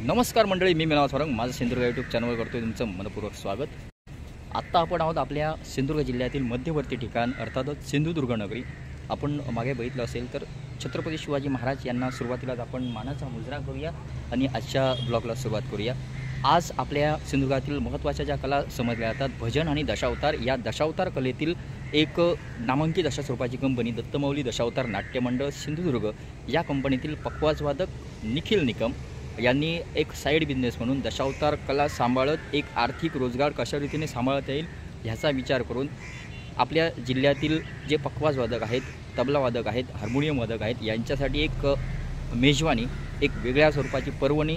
नमस्कार मंडळी, मी मिनाव स्वरंग माझं सिंधुदुर्ग यूट्यूब चॅनलवर करतोय तुमचं मनपूर्वक स्वागत। आत्ता आपण आहोत आपल्या सिंधुदुर्ग जिल्ह्यातील मध्यवर्ती ठिकाण अर्थातच सिंधुदुर्ग नगरी। आपण मागे बघितलं असेल तर छत्रपती शिवाजी महाराज यांना सुरुवातीलाच आपण मानाचा मुजरा करूया आणि आजच्या ब्लॉगला सुरुवात करूया। आज आपल्या सिंधुदुर्गातील महत्त्वाच्या ज्या कला समजल्या जातात भजन आणि दशावतार, या दशावतार कलेतील एक नामांकित अशा स्वरूपाची कंपनी दत्तमाऊली दशावतार नाट्य मंडळ सिंधुदुर्ग या कंपनीतील पखवाजवादक निखिल निकम यांनी एक साईड बिझनेस म्हणून दशावतार कला सांभाळत एक आर्थिक रोजगार कशा रीतीने सांभाळता येईल ह्याचा विचार करून आपल्या जिल्ह्यातील जे पखवाजवादक आहेत, तबलावादक आहेत, हार्मोनियम वादक आहेत यांच्यासाठी एक मेजवानी, एक वेगळ्या स्वरूपाची पर्वणी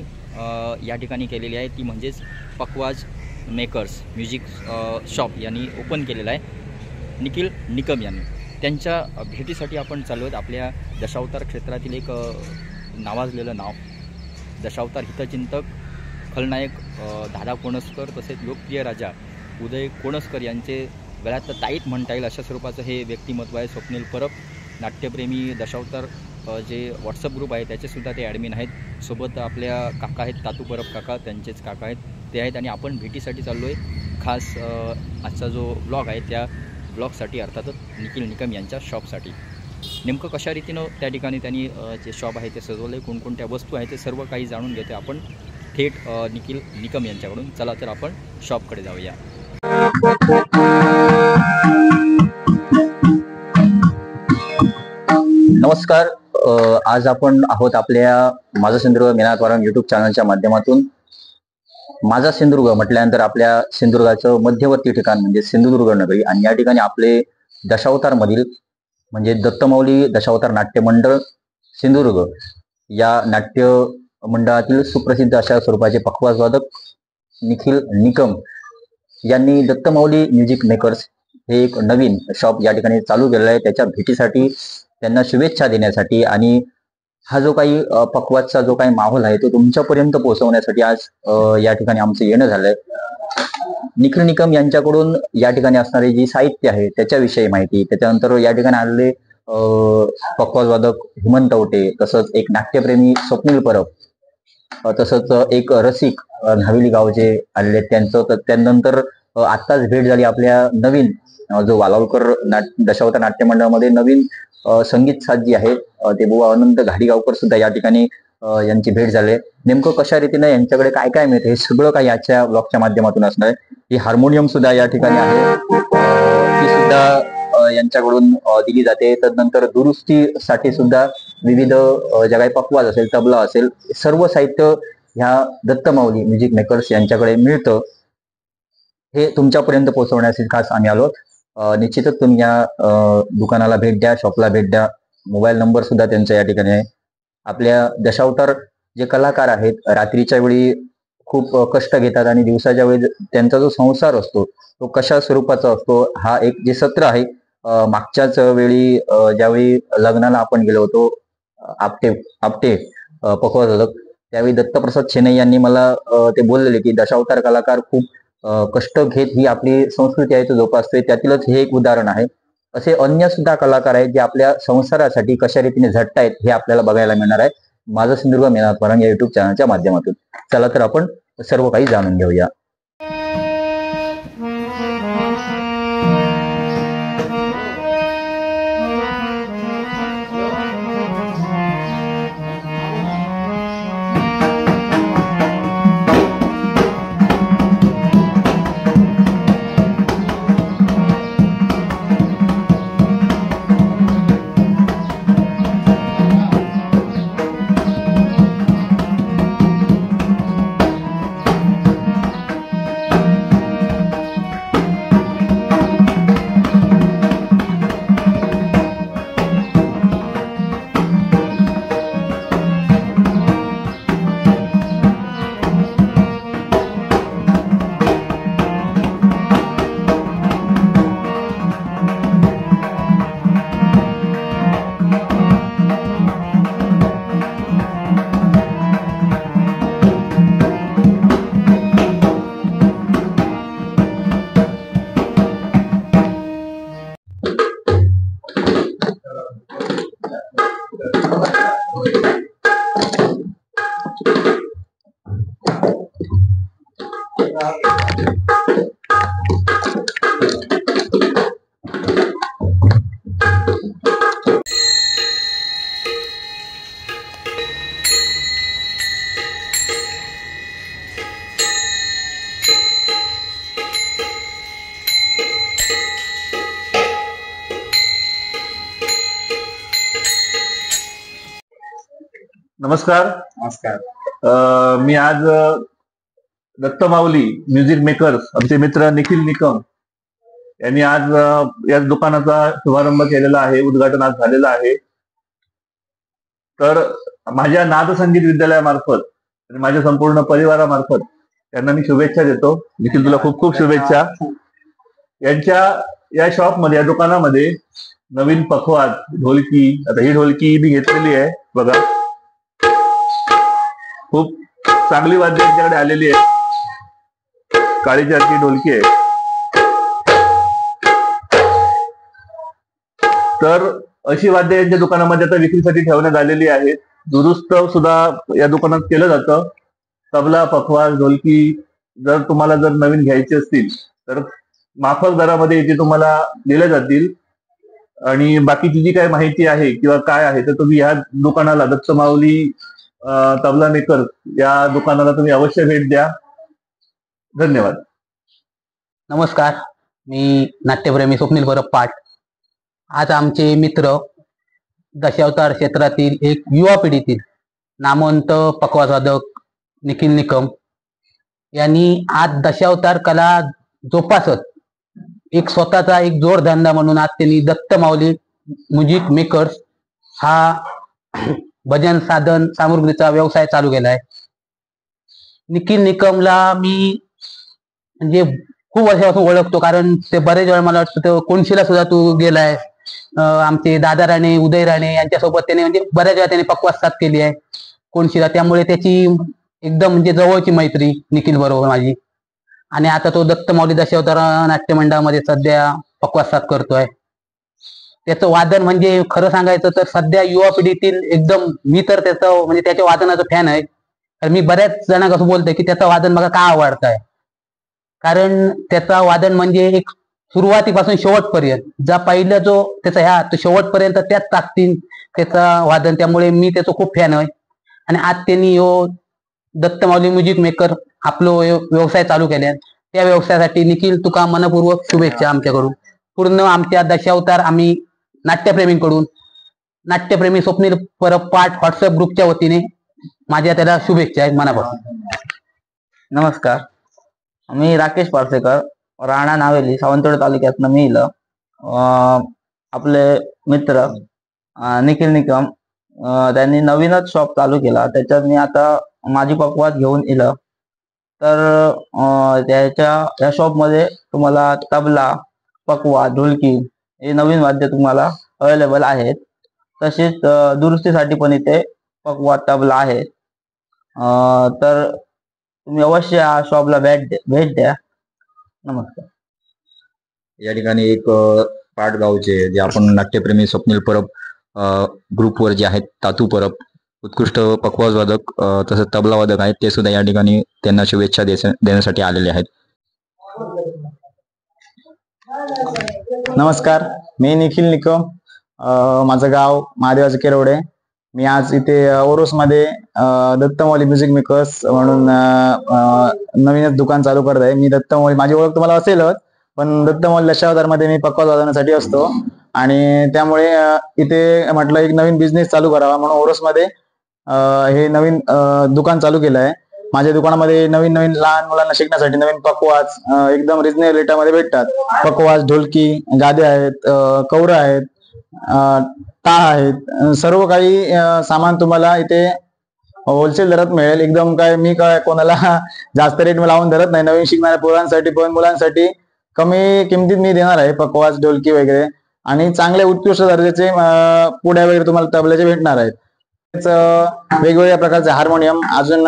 या ठिकाणी केलेली आहे। ती म्हणजेच पखवाज मेकर्स म्युझिक शॉप यांनी ओपन केलेलं आहे निखिल निकम यांनी। त्यांच्या भेटीसाठी आपण चाललो आहोत। आपल्या दशावतार क्षेत्रातील एक नावाजलेलं नाव, दशावतार हितचिंतक, खलनायक दादा कोणस्कर तसेच लोकप्रिय राजा उदय कोणस्कर यांचे गळ्यात ताईत म्हणता येईल अशा स्वरूपाचं हे व्यक्तिमत्व आहे। स्वप्नील परब नाट्यप्रेमी दशावतार जे व्हॉट्सअप ग्रुप आहे त्याचेसुद्धा ते ॲडमिन आहेत। सोबत आपल्या काका आहेत, तातू परब काका, त्यांचेच काका आहेत ते आहेत। आणि आपण भेटीसाठी चाललो आहे खास आजचा जो ब्लॉग आहे त्या ब्लॉगसाठी, अर्थातच निखिल निकम यांच्या शॉपसाठी। नेमकं कशा रीतीनं त्या ठिकाणी त्यांनी जे शॉप आहे ते सजवलं आहे, कोणकोणत्या वस्तू आहेत ते सर्व काही जाणून घेतो आपण थेट निखिल निकम यांच्याकडून। चला तर आपण शॉपकडे जाऊया। नमस्कार, आज आपण आहोत आपल्या माझा सिंधुदुर्ग मिनात यूट्यूब चॅनलच्या माध्यमातून। माझा सिंधुदुर्ग म्हटल्यानंतर आपल्या सिंधुदुर्गाचं मध्यवर्ती ठिकाण म्हणजे सिंधुदुर्ग नगरी, आणि या ठिकाणी आपले दशावतार मधील म्हणजे दत्तमाऊली दशावतार नाट्य मंडळ सिंधुदुर्ग या नाट्य मंडळातील सुप्रसिद्ध अशा स्वरूपाचे पखवाजवादक निखिल निकम यांनी दत्तमाऊली म्युझिक मेकर्स हे एक नवीन शॉप या ठिकाणी चालू केलेलं आहे। त्याच्या भेटीसाठी, त्यांना शुभेच्छा देण्यासाठी आणि हा जो काही पखवाजचा जो काही माहोल आहे तो तुमच्यापर्यंत पोहोचवण्यासाठी आज या ठिकाणी आमचं येणं झालंय। निखिल निकम यांच्याकडून या ठिकाणी असणारे जी साहित्य आहे त्याच्याविषयी माहिती, त्याच्यानंतर या ठिकाणी आलेले पखवाजवादक हेमंत आवटे, तसंच एक नाट्यप्रेमी स्वप्नील परब, तसंच एक रसिक हवेली गावचे आलेले त्यांचं, तर त्यानंतर आत्ताच भेट झाली आपल्या नवीन जो वालावलकर दशावतार नाट्य मंडळामध्ये नवीन संगीत साथ जी आहे ते बुवा अनंत घाडीगावकर सुद्धा या ठिकाणी यांची भेट झाली। नेमकं कशा रीतीने यांच्याकडे काय काय मिळते हे सगळं काही आजच्या ब्लॉगच्या माध्यमातून असणार आहे। ही हार्मोनियम सुद्धा या ठिकाणी आहे, ती सुद्धा यांच्याकडून दिली जाते। त्यानंतर दुरुस्तीसाठी सुद्धा विविध ज्या काही पखवाज असेल, तबला असेल, सर्व साहित्य ह्या दत्तमाऊली म्युझिक मेकर्स यांच्याकडे मिळतं। हे तुमच्यापर्यंत पोहोचवण्यासाठी खास आम्ही आलो। निश्चितच तुम्ही या दुकानाला भेट द्या, शॉपला भेट द्या। मोबाईल नंबर सुद्धा त्यांचा या ठिकाणी आहे। आपल्या दशावतार जे कलाकार आहेत रात्रीच्या वेळी खूप कष्ट घेतात आणि दिवसाच्या वेळी त्यांचा जो संसार असतो तो कशा स्वरूपाचा असतो, हा एक जे सत्र आहे मागच्याच वेळी ज्यावेळी लग्नाला आपण गेलो होतो आपटे पखवाजवादक, त्यावेळी दत्तप्रसाद शेनई यांनी मला ते बोललेले की दशावतार कलाकार खूप कष्ट घेत ही आपली संस्कृती आहे तो जोपासतोय, त्यातीलच हे एक उदाहरण आहे। असे अन्य सुद्धा कलाकार आहेत जे आपल्या संसारासाठी कशा रीतीने झटतायत हे आपल्याला बघायला मिळणार आहे माझा सिंधुदुर्ग मिनात या युट्यूब चॅनलच्या माध्यमातून। चला तर आपण सर्व काही जाणून घेऊया। नमस्कार. मी आज दत्त माऊली म्युझिक मेकर्स आमचे मित्र निखिल निकम यांनी आज या दुकानाचा शुभारंभ केलेला आहे. उद्घाटन आज झालेलं आहे. तर माझ्या नाद संगीत विद्यालयामार्फत आणि माझ्या संपूर्ण परिवारामार्फत त्यांना मी शुभेच्छा देतो. निखिल, तुला खूप खूप शुभेच्छा. यांच्या या शॉपमध्ये, या दुकानामध्ये नवीन पखवाज, ढोलकी, आता ही ढोलकी मी घेतलेली आहे बघा. खूप चांगली वाद्य यांच्याकडे आलेली आहे. काळीची ढोलकी आहे. तर अशी वाद्य यांच्या दुकानामध्ये आता विक्रीसाठी ठेवण्यात आलेली आहेत. दुरुस्त सुद्धा या दुकानात केलं जातं. तबला, पखवाज, ढोलकी जर तुम्हाला नवीन घ्यायची असतील तर माफक दरामध्ये इथे तुम्हाला दिल्या जातील. आणि बाकीची जी काय माहिती आहे किंवा काय आहे तर तुम्ही या दुकानाला, दत्त माऊली तबला मेकर या दुकानाला तुम्ही अवश्य भेट द्या. धन्यवाद. नमस्कार, मी नाट्यप्रेमी स्वप्नील परब पाट. आज आमचे मित्र दशावतार क्षेत्रातील एक युवा पिढीतील नामवंत पखवाजवादक निखिल निकम यांनी आज दशावतार कला जोपासत एक स्वतःचा एक जोडधंदा म्हणून आज त्यांनी दत्त माऊली म्युझिक मेकर्स हा भजन साधन सामुग्रीचा व्यवसाय चालू केलाय. निखिल निकमला मी म्हणजे खूप वर्षापासून ओळखतो, कारण ते बरेच वेळा मला वाटतं कोणशीला सुद्धा तू गेलाय. आमचे दादा राणे, उदय राणे यांच्यासोबत त्याने म्हणजे बऱ्याच वेळा त्याने पक्वास साथ केली आहे कोणशीला. त्यामुळे त्याची एकदम म्हणजे जवळची मैत्री निखिल बरोबर माझी. आणि आता तो दत्त माऊली दशावतार नाट्य मंडळामध्ये सध्या पक्वास साथ करतोय. त्याचं वादन म्हणजे खरं सांगायचं तर सध्या युवा पिढीतील एकदम, मी तर त्याचं म्हणजे त्याच्या वादनाचं फॅन आहे. तर मी बऱ्याच जणांना कसं बोलतोय की त्याचं वादन मला का आवडतंय, कारण त्याचा वादन म्हणजे एक सुरुवातीपासून शेवटपर्यंत जा पहिलं जो त्याचा ह्या तो शेवटपर्यंत त्याच ताकदीन त्याचा वादन. त्यामुळे मी त्याचं खूप फॅन आहे. आणि आज त्यांनी दत्त माऊली म्युझिक मेकर आपलं व्यवसाय चालू केल्या. त्या व्यवसायासाठी निखिल तुका मनपूर्वक शुभेच्छा आमच्याकडून. पूर्ण आमच्या दशावतार आम्ही नाट्यप्रेमींकडून, नाट्यप्रेमी स्वप्नील परब पाट व्हॉट्सअप ग्रुपच्या वतीने माझ्या त्याला शुभेच्छा आहेत मनापासून. नमस्कार, मी राकेश पारसेकर, राणा नावेली, सावंतवाडी तालुक्यात मी इलं. आपले मित्र निखिल निकम त्यांनी नवीनच शॉप चालू केला. त्याच्यात मी आता माझी पखवाज घेऊन इलं. तर या शॉपमध्ये तुम्हाला तबला, पखवाज, ढोलकी हे नवीन वाद्य तुम्हाला अवेलेबल आहेत. तसेच दुरुस्तीसाठी पण इथे पखवाज, तबला आहे. तर तुम्ही अवश्य या शॉपला भेट द्या. नमस्कार. या ठिकाणी एक पाटगावचे जे आपण नाट्यप्रेमी स्वप्नील परब ग्रुपवर जे आहेत, तातू परब उत्कृष्ट पखवाज वादक तसंच तबला वादक आहेत, ते सुद्धा या ठिकाणी त्यांना शुभेच्छा देण्यासाठी आलेले आहेत. नमस्कार, मी निखिल निकम. माझं गाव महादेवाचे केरवडे. मी आज इथे ओरोसमध्ये दत्त माऊली म्युझिक मेकर्स म्हणून नवीनच दुकान चालू करत आहे. मी दत्त माऊली, माझी ओळख तुम्हाला असेलच, पण दत्त माऊली दशावतारमध्ये मी पखवाज वाजवण्यासाठी असतो. आणि त्यामुळे इथे म्हटलं एक नवीन बिझनेस चालू करावा म्हणून ओरोसमध्ये हे नवीन दुकान चालू केलं आहे. माझ्या दुकानामध्ये नवीन नवीन लहान मुलांना शिकण्यासाठी नवीन पखवाज एकदम रिजनेबल रेटामध्ये भेटतात. पखवाज, ढोलकी, गादे आहेत, कौरं आहेत, टाळ आहेत, सर्व काही सामान तुम्हाला इथे होलसेल दरात मिळेल. एकदम मी कोणाला जास्त रेट लावून धरत नाही. नवीन शिकणाऱ्या पोरांसाठी पण मुलांसाठी कमी किमतीत मी देणार आहे पखवाज, ढोलकी वगैरे. आणि चांगले उत्कृष्ट दर्जाचे पुड्या वगैरे तुम्हाला तबल्याचे भेटणार आहेत. वेगवेगळ्या प्रकारचे हार्मोनियम, अजून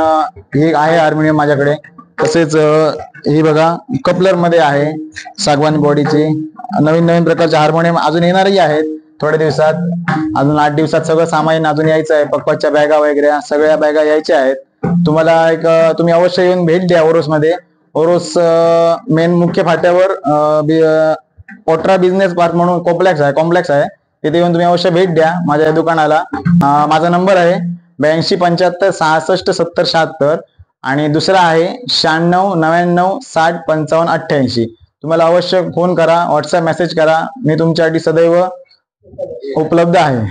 हे आहे हार्मोनियम माझ्याकडे. तसेच हे बघा कपलर मध्ये आहे, सागवानी बॉडीची. नवीन नवीन प्रकारचे हार्मोनियम अजून येणारही आहेत थोड्या दिवसात. अजून 8 दिवसात सगळं सामान अजून यायचं आहे. पखवाजच्या बॅगा वगैरे सगळ्या बॅगा यायच्या आहेत. तुम्हाला तुम्ही अवश्य येऊन भेट द्या ओरोसमध्ये. ओरोस मेन मुख्य फाट्यावर ओट्रा बिझनेस पार्क म्हणून कॉम्प्लेक्स आहे. तिथे येऊन तुम्ही अवश्य भेट द्या माझ्या या दुकानाला. माझा नंबर आहे 8275 65 70 76 आणि दुसरा आहे 96 99 60 55 88. तुम्हाला अवश्य फोन करा, व्हॉट्सअप मेसेज करा. मी तुमच्यासाठी सदैव उपलब्ध आहे.